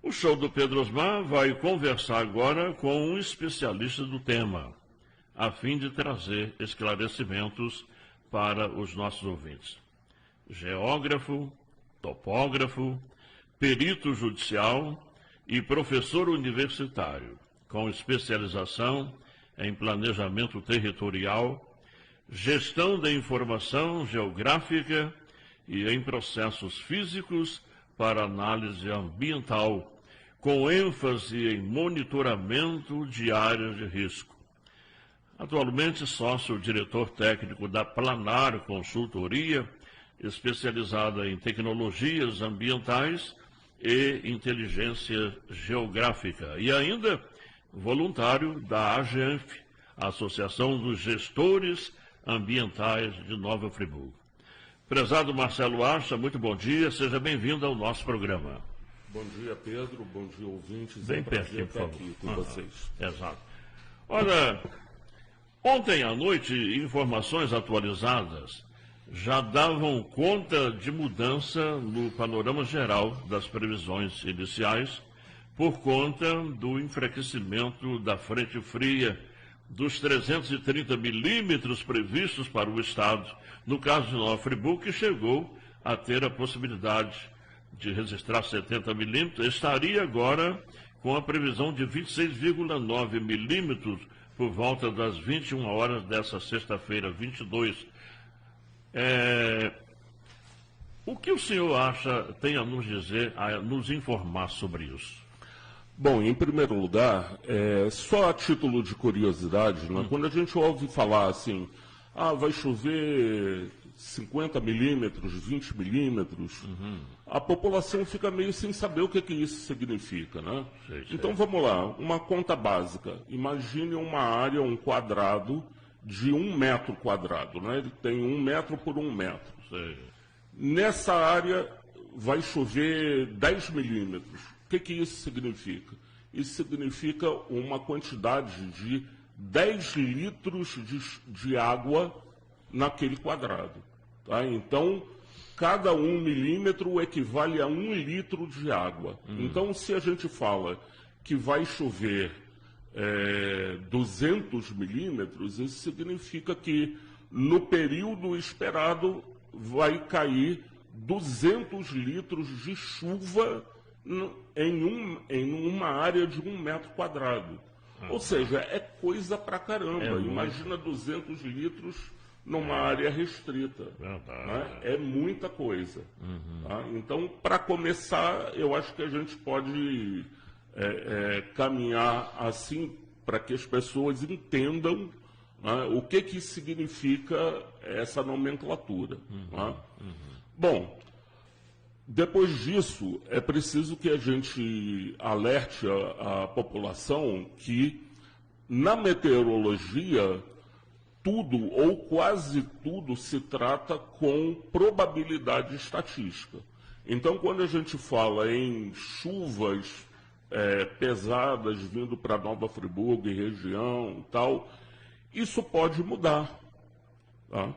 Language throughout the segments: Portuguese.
O show do Pedro Osmar vai conversar agora com um especialista do tema, a fim de trazer esclarecimentos para os nossos ouvintes. Geógrafo, topógrafo, perito judicial e professor universitário, com especialização em planejamento territorial, gestão da informação geográfica e em processos físicos para análise ambiental, com ênfase em monitoramento de áreas de risco. Atualmente, sócio-diretor técnico da Planar Consultoria, especializada em tecnologias ambientais e inteligência geográfica. E ainda voluntário da AGENF, Associação dos Gestores Ambientais de Nova Friburgo. Prezado Marcelo Acha, muito bom dia, seja bem-vindo ao nosso programa. Bom dia, Pedro, bom dia, ouvintes. Bem pertinho, por favor. Aqui com vocês. Exato. Olha, ontem à noite, informações atualizadas já davam conta de mudança no panorama geral das previsões iniciais por conta do enfraquecimento da frente fria dos 330 milímetros previstos para o estado, no caso de Nova Friburgo, que chegou a ter a possibilidade de registrar 70 milímetros, estaria agora com a previsão de 26,9 milímetros por volta das 21 horas dessa sexta-feira, 22. O que o senhor acha, tem a nos dizer, a nos informar sobre isso? Bom, em primeiro lugar, só a título de curiosidade, né, quando a gente ouve falar assim, vai chover 50 milímetros, 20 milímetros, a população fica meio sem saber o que isso significa, né? Então vamos lá, uma conta básica. Imagine uma área, um quadrado, de 1 metro quadrado, né? Ele tem 1 metro por 1 metro. Nessa área vai chover 10 milímetros. O que isso significa? Isso significa uma quantidade de 10 litros de água naquele quadrado. Tá? Então, cada 1 milímetro equivale a 1 litro de água. Então, se a gente fala que vai chover 200 milímetros, isso significa que no período esperado vai cair 200 litros de chuva em uma área de 1 metro quadrado. Ou seja, é coisa pra caramba. Imagina 200 litros numa área restrita. Né? É muita coisa. Tá? Então, para começar, eu acho que a gente pode caminhar assim para que as pessoas entendam, né, o que significa essa nomenclatura. Né? Bom, depois disso, é preciso que a gente alerte a população que, na meteorologia, tudo ou quase tudo se trata com probabilidade estatística. Então, quando a gente fala em chuvas pesadas vindo para Nova Friburgo e região e tal, isso pode mudar. Tá?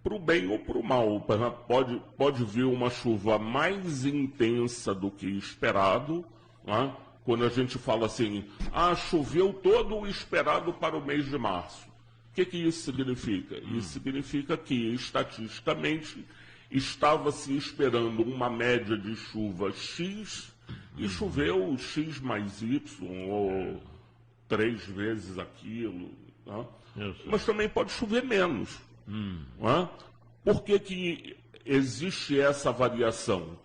Para o bem ou para o mal. Pode vir uma chuva mais intensa do que esperado. Né? Quando a gente fala assim, choveu todo o esperado para o mês de março. O que isso significa? Isso significa que, estatisticamente, estava-se esperando uma média de chuva X e choveu X mais Y, ou 3 vezes aquilo. Né? Mas também pode chover menos. Por que existe essa variação?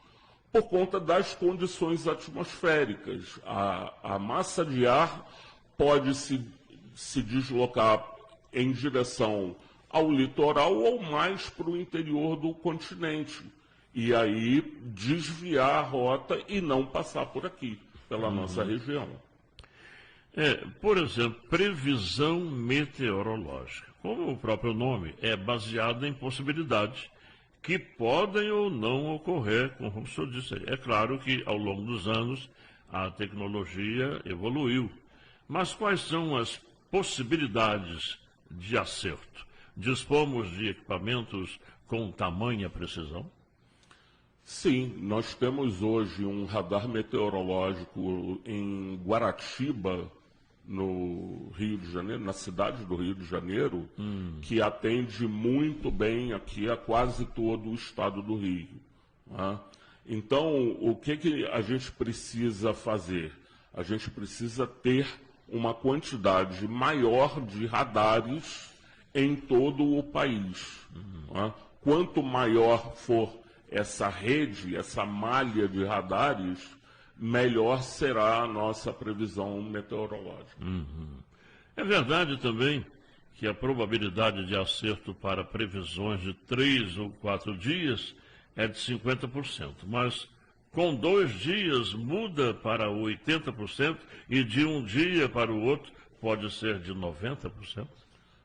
Por conta das condições atmosféricas. A massa de ar pode se deslocar em direção ao litoral ou mais para o interior do continente. E aí desviar a rota e não passar por aqui, pela nossa região. Por exemplo, previsão meteorológica. Como o próprio nome, é baseado em possibilidades que podem ou não ocorrer, como o senhor disse. É claro que, ao longo dos anos, a tecnologia evoluiu. Mas quais são as possibilidades de acerto? Dispomos de equipamentos com tamanha precisão? Sim, nós temos hoje um radar meteorológico em Guaratiba, no Rio de Janeiro, na cidade do Rio de Janeiro, que atende muito bem aqui a quase todo o estado do Rio. Né? Então, o que a gente precisa fazer? A gente precisa ter uma quantidade maior de radares em todo o país. Né? Quanto maior for essa rede, essa malha de radares, melhor será a nossa previsão meteorológica. É verdade também que a probabilidade de acerto para previsões de 3 ou 4 dias é de 50%, mas com 2 dias muda para 80% e de um dia para o outro pode ser de 90%?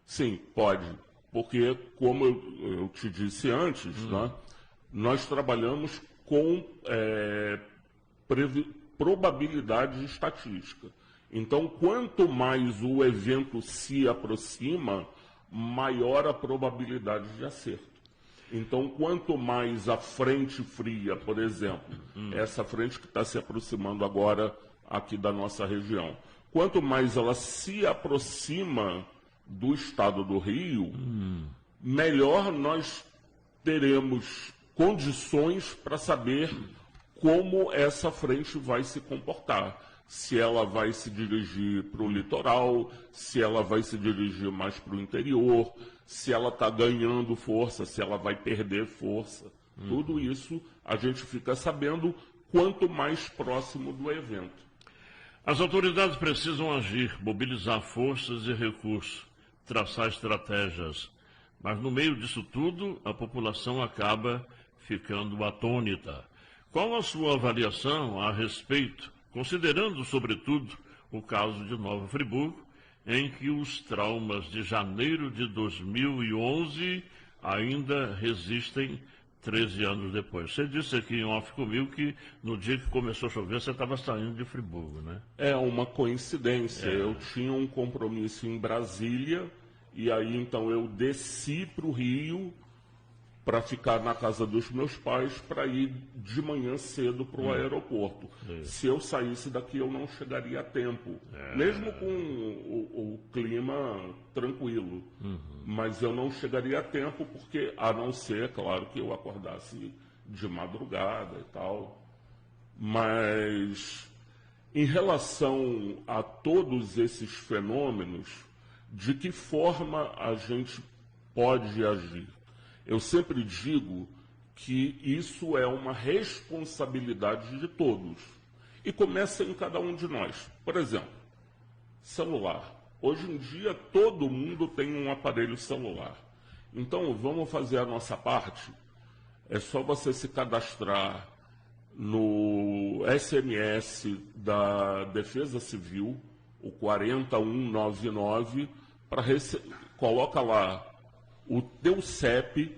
Sim, pode, porque, como eu te disse antes, né, nós trabalhamos com probabilidade estatística. Então, quanto mais o evento se aproxima, maior a probabilidade de acerto. Então, quanto mais a frente fria, por exemplo, essa frente que está se aproximando agora aqui da nossa região, quanto mais ela se aproxima do estado do Rio, melhor nós teremos condições para saber como essa frente vai se comportar. Se ela vai se dirigir para o litoral, se ela vai se dirigir mais para o interior, se ela está ganhando força, se ela vai perder força. Tudo isso a gente fica sabendo quanto mais próximo do evento. As autoridades precisam agir, mobilizar forças e recursos, traçar estratégias. Mas no meio disso tudo, a população acaba ficando atônita. Qual a sua avaliação a respeito, considerando, sobretudo, o caso de Nova Friburgo, em que os traumas de janeiro de 2011 ainda resistem 13 anos depois? Você disse aqui em off comigo que no dia que começou a chover você estava saindo de Friburgo, né? É uma coincidência. Eu tinha um compromisso em Brasília e aí então eu desci para o Rio para ficar na casa dos meus pais para ir de manhã cedo para o aeroporto. Se eu saísse daqui eu não chegaria a tempo, mesmo com o clima tranquilo. Mas eu não chegaria a tempo porque, a não ser, claro, que eu acordasse de madrugada e tal. Mas em relação a todos esses fenômenos, de que forma a gente pode agir? Eu sempre digo que isso é uma responsabilidade de todos. E começa em cada um de nós. Por exemplo, celular. Hoje em dia todo mundo tem um aparelho celular. Então vamos fazer a nossa parte. É só você se cadastrar no SMS da Defesa Civil, o 40199, coloca lá o teu CEP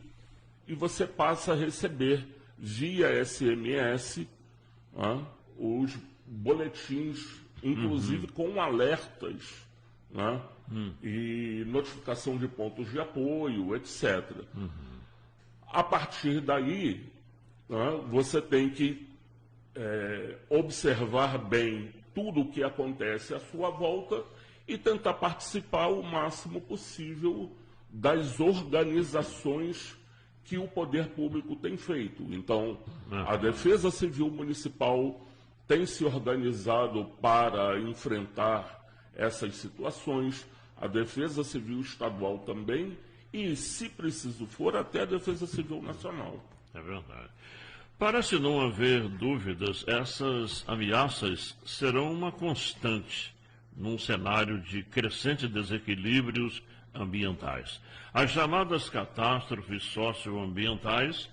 e você passa a receber via SMS os boletins, inclusive com alertas, e notificação de pontos de apoio, etc. A partir daí, você tem que observar bem tudo o que acontece à sua volta e tentar participar o máximo possível das organizações que o poder público tem feito. Então, a Defesa Civil Municipal tem se organizado para enfrentar essas situações, a Defesa Civil Estadual também, e, se preciso for, até a Defesa Civil Nacional. É verdade. Parece não haver dúvidas, essas ameaças serão uma constante num cenário de crescentes desequilíbrios ambientais. As chamadas catástrofes socioambientais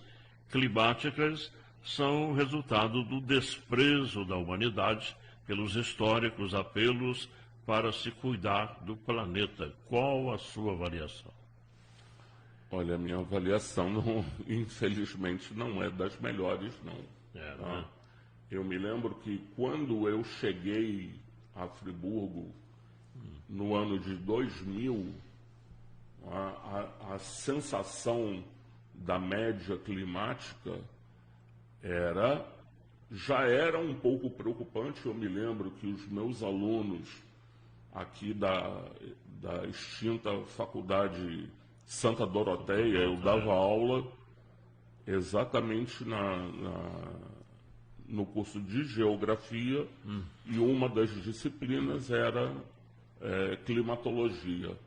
climáticas são resultado do desprezo da humanidade pelos históricos apelos para se cuidar do planeta. Qual a sua avaliação? Olha, a minha avaliação, infelizmente, não é das melhores, não. Né? Eu me lembro que quando eu cheguei a Friburgo, no ano de 2000, a sensação da média climática já era um pouco preocupante. Eu me lembro que os meus alunos aqui da extinta Faculdade Santa Doroteia, eu dava aula exatamente no curso de Geografia, e uma das disciplinas era climatologia.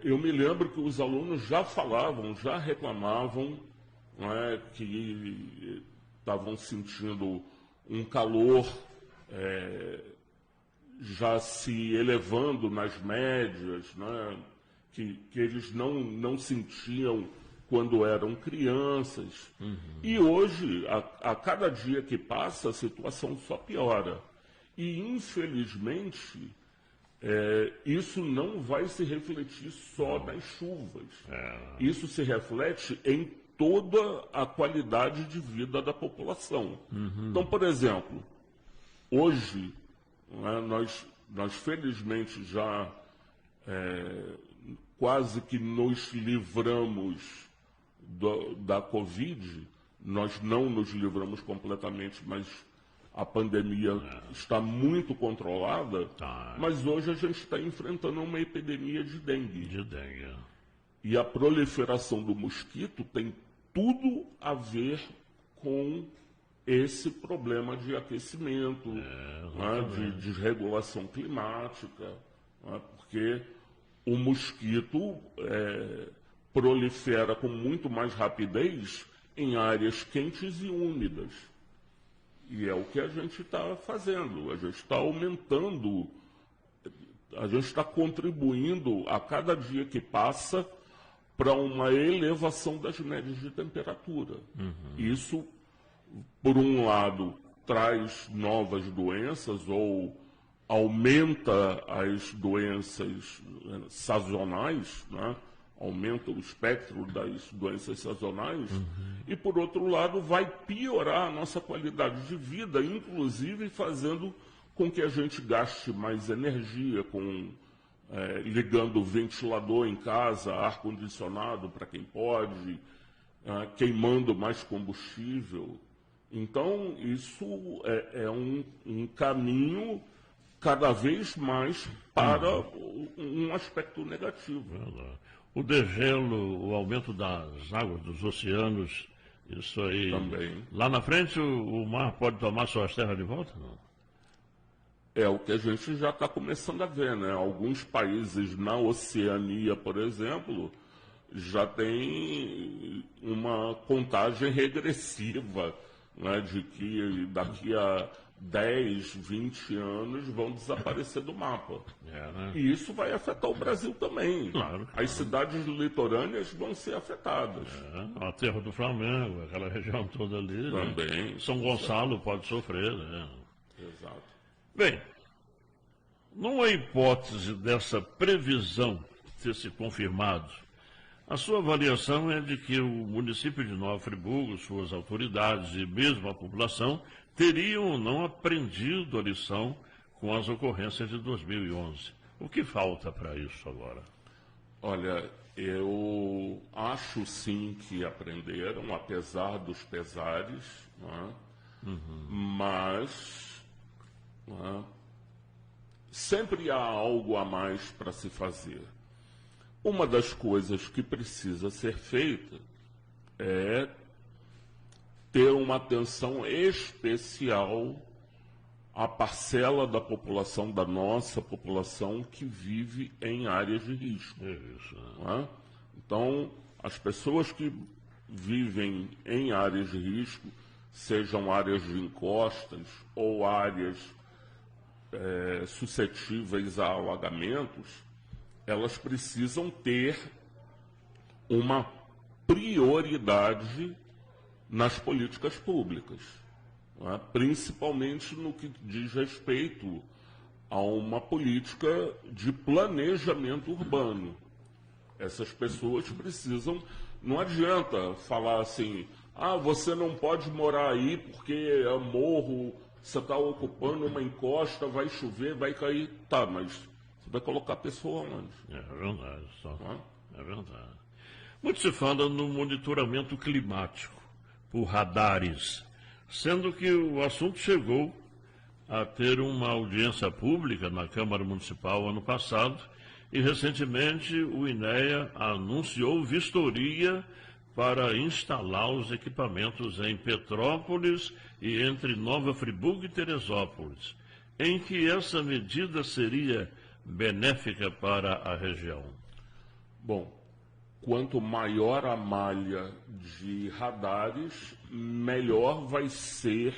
Eu me lembro que os alunos já falavam, já reclamavam, não é, que estavam sentindo um calor já se elevando nas médias, né, que eles não sentiam quando eram crianças. E hoje, a cada dia que passa, a situação só piora. E, infelizmente, isso não vai se refletir só nas chuvas. Isso se reflete em toda a qualidade de vida da população. Então, por exemplo, hoje, né, nós felizmente já quase que nos livramos da Covid. Nós não nos livramos completamente, mas a pandemia está muito controlada. Mas hoje a gente está enfrentando uma epidemia de dengue. E a proliferação do mosquito tem tudo a ver com esse problema de aquecimento, né, de desregulação climática, né, porque o mosquito prolifera com muito mais rapidez em áreas quentes e úmidas. E é o que a gente está fazendo. A gente está aumentando, a gente está contribuindo a cada dia que passa para uma elevação das médias de temperatura. Isso, por um lado, traz novas doenças ou aumenta as doenças sazonais, né? Aumenta o espectro das doenças sazonais, e, por outro lado, vai piorar a nossa qualidade de vida, inclusive fazendo com que a gente gaste mais energia, ligando ventilador em casa, ar-condicionado para quem pode, queimando mais combustível. Então, isso é um caminho cada vez mais para um aspecto negativo. O degelo, o aumento das águas dos oceanos, isso aí... Também. Lá na frente o mar pode tomar suas terras de volta, não? É o que a gente já está começando a ver, né? Alguns países na Oceania, por exemplo, já tem uma contagem regressiva, né, de que daqui a 10, 20 anos vão desaparecer do mapa. Né? E isso vai afetar o Brasil também. Claro. As cidades litorâneas vão ser afetadas. A Terra do Flamengo, aquela região toda ali. Também. Né? São Gonçalo pode sofrer. Né? Exato. Bem, numa hipótese dessa previsão ter se confirmado, a sua avaliação é de que o município de Nova Friburgo, suas autoridades e mesmo a população teriam ou não aprendido a lição com as ocorrências de 2011. O que falta para isso agora? Olha, eu acho sim que aprenderam, apesar dos pesares, né? Mas sempre há algo a mais para se fazer. Uma das coisas que precisa ser feita é ter uma atenção especial à parcela da população, da nossa população, que vive em áreas de risco. Não é? Então, as pessoas que vivem em áreas de risco, sejam áreas de encostas ou áreas suscetíveis a alagamentos, elas precisam ter uma prioridade nas políticas públicas, não é? Principalmente no que diz respeito a uma política de planejamento urbano. Essas pessoas precisam, não adianta falar assim, você não pode morar aí porque é morro, você está ocupando uma encosta, vai chover, vai cair. Tá, mas você vai colocar a pessoa onde? É verdade, é verdade. Muito se fala no monitoramento climático. por radares, sendo que o assunto chegou a ter uma audiência pública na Câmara Municipal ano passado e recentemente o INEA anunciou vistoria para instalar os equipamentos em Petrópolis e entre Nova Friburgo e Teresópolis, em que essa medida seria benéfica para a região. Bom, quanto maior a malha de radares, melhor vai ser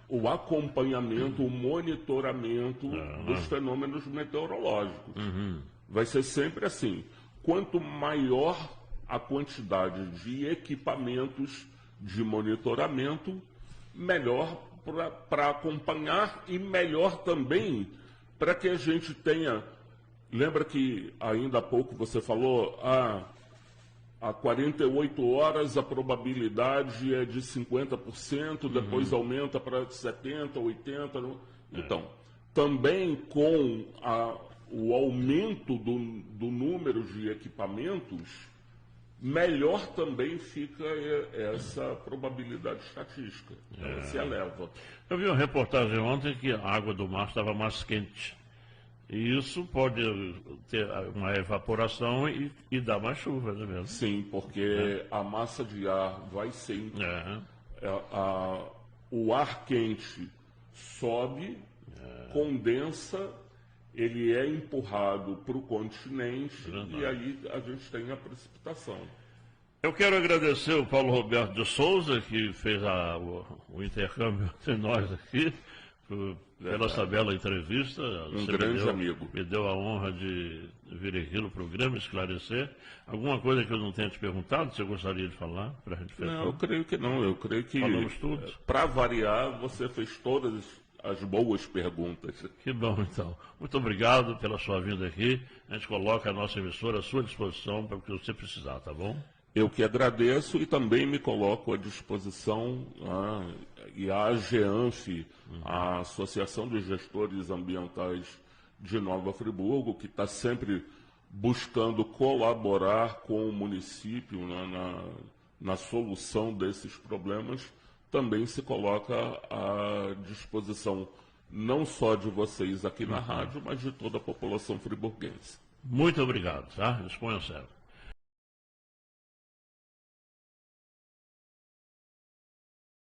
o acompanhamento, o monitoramento dos fenômenos meteorológicos. Vai ser sempre assim. Quanto maior a quantidade de equipamentos de monitoramento, melhor para acompanhar e melhor também para que a gente tenha... Lembra que ainda há pouco você falou, há 48 horas a probabilidade é de 50%, depois aumenta para 70%, 80%. Então, também com o aumento do número de equipamentos, melhor também fica essa probabilidade estatística. Ela se eleva. Eu vi uma reportagem ontem que a água do mar estava mais quente. E isso pode ter uma evaporação e dar mais chuva, não é mesmo? Sim, porque a massa de ar vai ser... o ar quente sobe, condensa, ele é empurrado para o continente e aí a gente tem a precipitação. Eu quero agradecer o Paulo Roberto de Souza, que fez o intercâmbio entre nós aqui, pela essa bela entrevista. Um grande amigo. Me deu a honra de vir aqui no programa esclarecer. Alguma coisa que eu não tenha te perguntado, você gostaria de falar para a gente fechar? Não, eu creio que não. Eu creio que, falamos tudo. Para variar, você fez todas as boas perguntas. Que bom, então. Muito obrigado pela sua vinda aqui. A gente coloca a nossa emissora à sua disposição para o que você precisar, tá bom? Eu que agradeço e também me coloco à disposição e a AGEANF, a Associação de Gestores Ambientais de Nova Friburgo, que está sempre buscando colaborar com o município na solução desses problemas, também se coloca à disposição não só de vocês aqui na rádio, mas de toda a população friburguense. Muito obrigado, tá? Disponha-se.